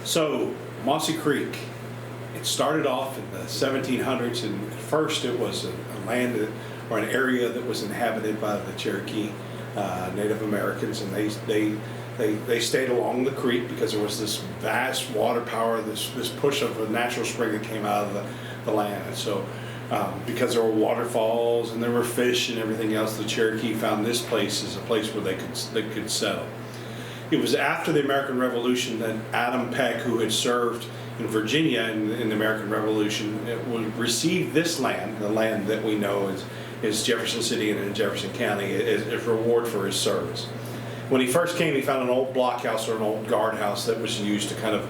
So, Mossy Creek, it started off in the 1700s, and at first it was a land or an area that was inhabited by the Cherokee Native Americans, and they stayed along the creek because there was this vast water power, this push of a natural spring that came out of the land. And so, because there were waterfalls and there were fish and everything else, the Cherokee found this place as a place where they could settle. It was after the American Revolution that Adam Peck, who had served in Virginia in the American Revolution, received this land, the land that we know as Jefferson City and in Jefferson County, as reward for his service. When he first came, he found an old blockhouse or an old guardhouse that was used to kind of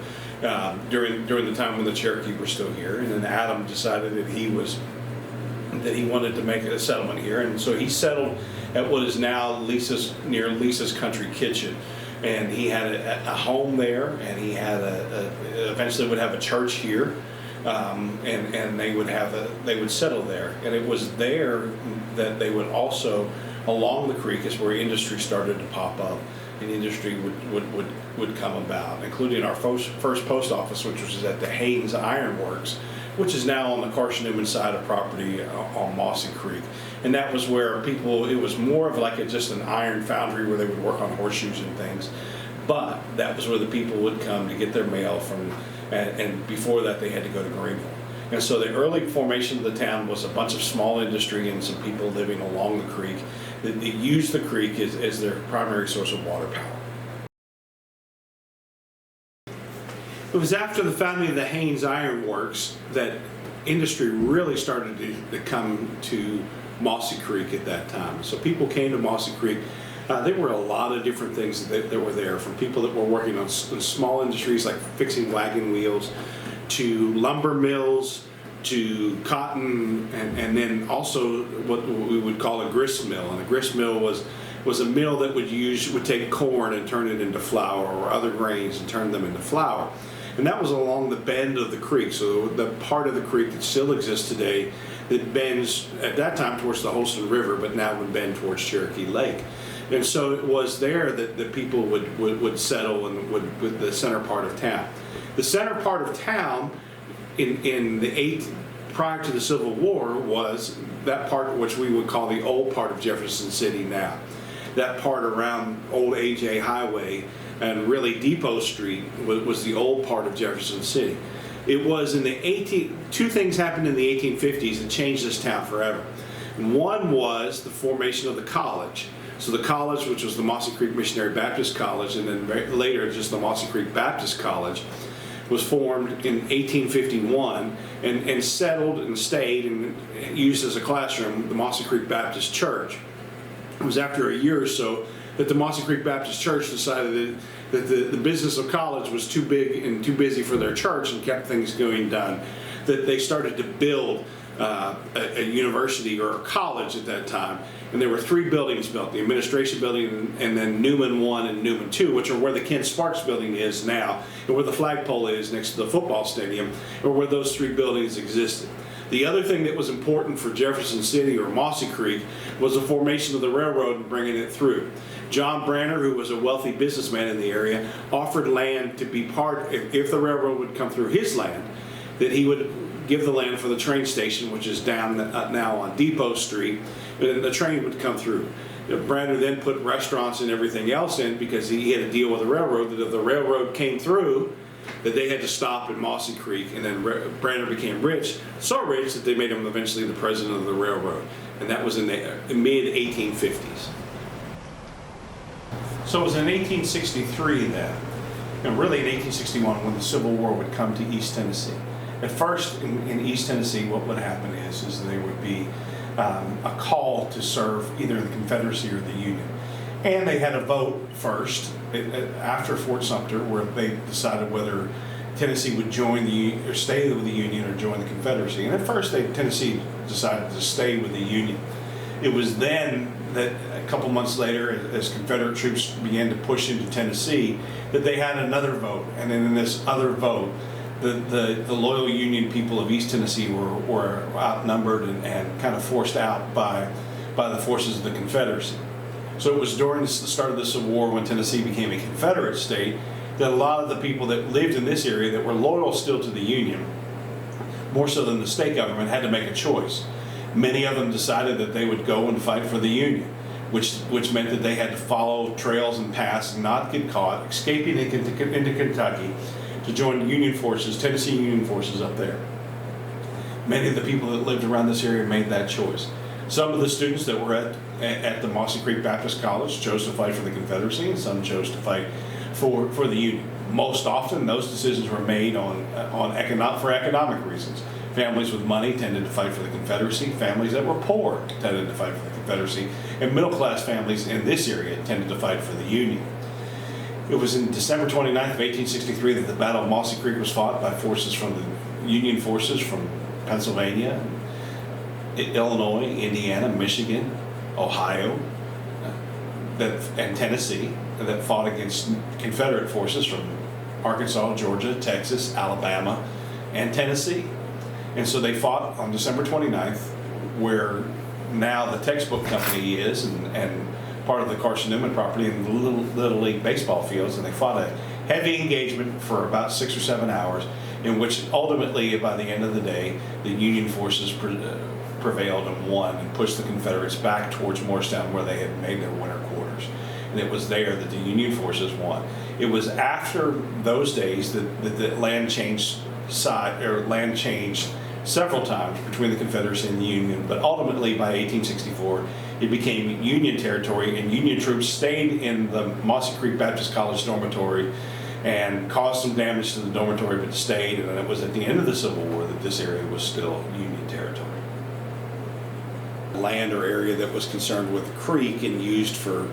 during the time when the Cherokee were still here. And then Adam decided that he wanted to make a settlement here, and so he settled at what is now near Lisa's Country Kitchen. And he had a home there, and he had eventually would have a church here, and they would settle there. And it was there that they would also, along the creek, is where industry started to pop up, and industry would come about, including our first post office, which was at the Haynes Iron Works, which is now on the Carson Newmans side of property on Mossy Creek. And that was where it was more of like just an iron foundry where they would work on horseshoes and things. But that was where the people would come to get their mail from, and before that they had to go to Greenville. And so the early formation of the town was a bunch of small industry and some people living along the creek that used the creek as their primary source of water power. It was after the founding of the Haynes Iron Works that industry really started to come to Mossy Creek at that time. So people came to Mossy Creek. There were a lot of different things that were there, from people that were working on small industries like fixing wagon wheels, to lumber mills, to cotton, and then also what we would call a grist mill. And a grist mill was a mill that would take corn and turn it into flour, or other grains and turn them into flour. And that was along the bend of the creek, so the part of the creek that still exists today that bends at that time towards the Holston River, but now would bend towards Cherokee Lake. And so it was there that the people would settle and with the center part of town. The center part of town prior to the Civil War was that part which we would call the old part of Jefferson City now. That part around Old AJ Highway and really Depot Street was the old part of Jefferson City. It was two things happened in the 1850s that changed this town forever. One was the formation of the college. So the college, which was the Mossy Creek Missionary Baptist College, and then later just the Mossy Creek Baptist College, was formed in 1851 and settled and stayed and used as a classroom, the Mossy Creek Baptist Church. It was after a year or so that the Mossy Creek Baptist Church decided that the business of college was too big and too busy for their church and kept things going done, that they started to build a university or a college at that time. And there were 3 buildings built, the administration building and then Newman 1 and Newman 2, which are where the Ken Sparks building is now, and where the flagpole is next to the football stadium, or where those 3 buildings existed. The other thing that was important for Jefferson City or Mossy Creek was the formation of the railroad and bringing it through. John Branner, who was a wealthy businessman in the area, offered land to be part, if the railroad would come through his land, that he would give the land for the train station, which is down now on Depot Street, and the train would come through. Branner then put restaurants and everything else in because he had a deal with the railroad that if the railroad came through, that they had to stop in Mossy Creek. And then Branner became rich, so rich that they made him eventually the president of the railroad. And that was in the mid-1850s. So it was in 1863 then, and really in 1861 when the Civil War would come to East Tennessee. At first in East Tennessee, what would happen is there would be a call to serve either the Confederacy or the Union. And they had a vote first after Fort Sumter where they decided whether Tennessee would join or stay with the Union or join the Confederacy. And at first Tennessee decided to stay with the Union. It was then that a couple months later, as Confederate troops began to push into Tennessee, that they had another vote. And then in this other vote, the loyal Union people of East Tennessee were outnumbered and kind of forced out by the forces of the Confederacy. So it was during the start of the Civil War when Tennessee became a Confederate state that a lot of the people that lived in this area that were loyal still to the Union, more so than the state government, had to make a choice. Many of them decided that they would go and fight for the Union, which meant that they had to follow trails and paths, not get caught, escaping into Kentucky to join Union forces, Tennessee Union forces up there. Many of the people that lived around this area made that choice. Some of the students that were at the Mossy Creek Baptist College chose to fight for the Confederacy, and some chose to fight for the Union. Most often, those decisions were made for economic reasons. Families with money tended to fight for the Confederacy. Families that were poor tended to fight for the Confederacy. And middle-class families in this area tended to fight for the Union. It was in December 29th of 1863 that the Battle of Mossy Creek was fought by forces from the Union forces from Pennsylvania, Illinois, Indiana, Michigan, Ohio, and Tennessee that fought against Confederate forces from Arkansas, Georgia, Texas, Alabama, and Tennessee. And so they fought on December 29th, where now the textbook company is, and part of the Carson Newman property in the Little League baseball fields, and they fought a heavy engagement for about 6 or 7 hours, in which ultimately, by the end of the day, the Union forces prevailed and won and pushed the Confederates back towards Morristown, where they had made their winter quarters. And it was there that the Union forces won. It was after those days that the land changed several times between the Confederacy and the Union, but ultimately by 1864 it became Union territory, and Union troops stayed in the Mossy Creek Baptist College dormitory and caused some damage to the dormitory, but stayed. And it was at the end of the Civil War that this area was still Union territory. Land or area that was concerned with creek and used for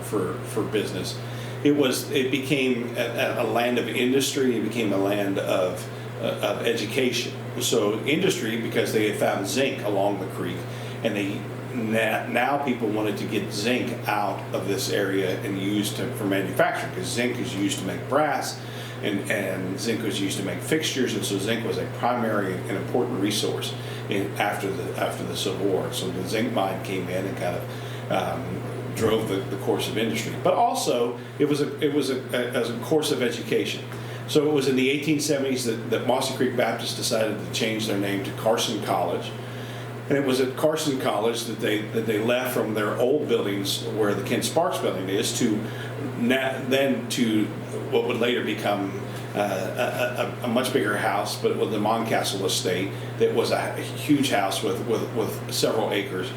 business. It became a land of industry. It became a land of education. So industry, because they had found zinc along the creek, and now people wanted to get zinc out of this area and used for manufacturing, because zinc is used to make brass, and zinc was used to make fixtures, and so zinc was a primary and important resource after the Civil War. So the zinc mine came in and kind of drove the course of industry, but also it was a course of education. So it was in the 1870s that Mossy Creek Baptist decided to change their name to Carson College. And it was at Carson College that they left from their old buildings, where the Ken Sparks building is, to what would later become a much bigger house, but with the Moncastle estate, that was a huge house with several acres.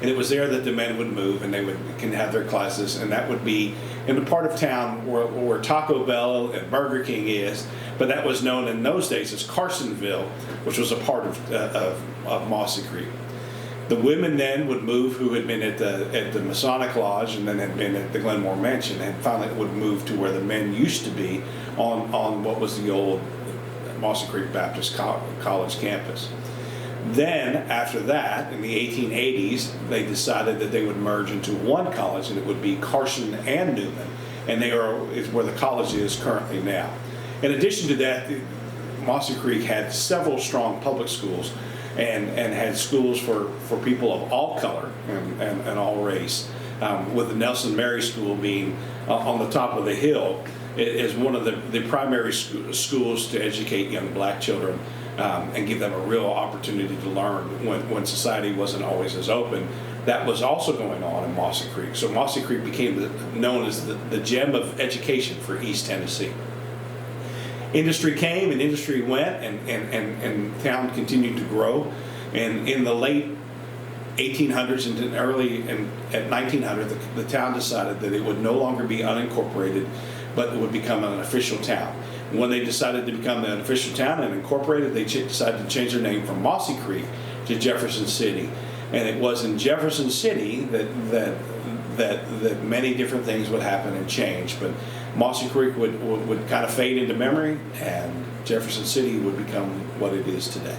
And it was there that the men would move, and they can have their classes, and that would be in the part of town where Taco Bell and Burger King is, but that was known in those days as Carsonville, which was a part of Mossy Creek. The women then would move, who had been at the Masonic Lodge and then had been at the Glenmore Mansion, and finally would move to where the men used to be on what was the old Mossy Creek Baptist College campus. Then, after that, in the 1880s, they decided that they would merge into one college, and it would be Carson and Newman, and is where the college is currently now. In addition to that, Mossy Creek had several strong public schools, and had schools for people of all color and all race, with the Nelson Mary School being on the top of the hill, is one of the primary schools to educate young black children and give them a real opportunity to learn when society wasn't always as open. That was also going on in Mossy Creek. So Mossy Creek became known as the gem of education for East Tennessee. Industry came and industry went, and town continued to grow. And in the late 1800s and early at 1900, the town decided that it would no longer be unincorporated, but it would become an official town. When they decided to become an official town and incorporated, they decided to change their name from Mossy Creek to Jefferson City. And it was in Jefferson City that many different things would happen and change. But Mossy Creek would kind of fade into memory, and Jefferson City would become what it is today.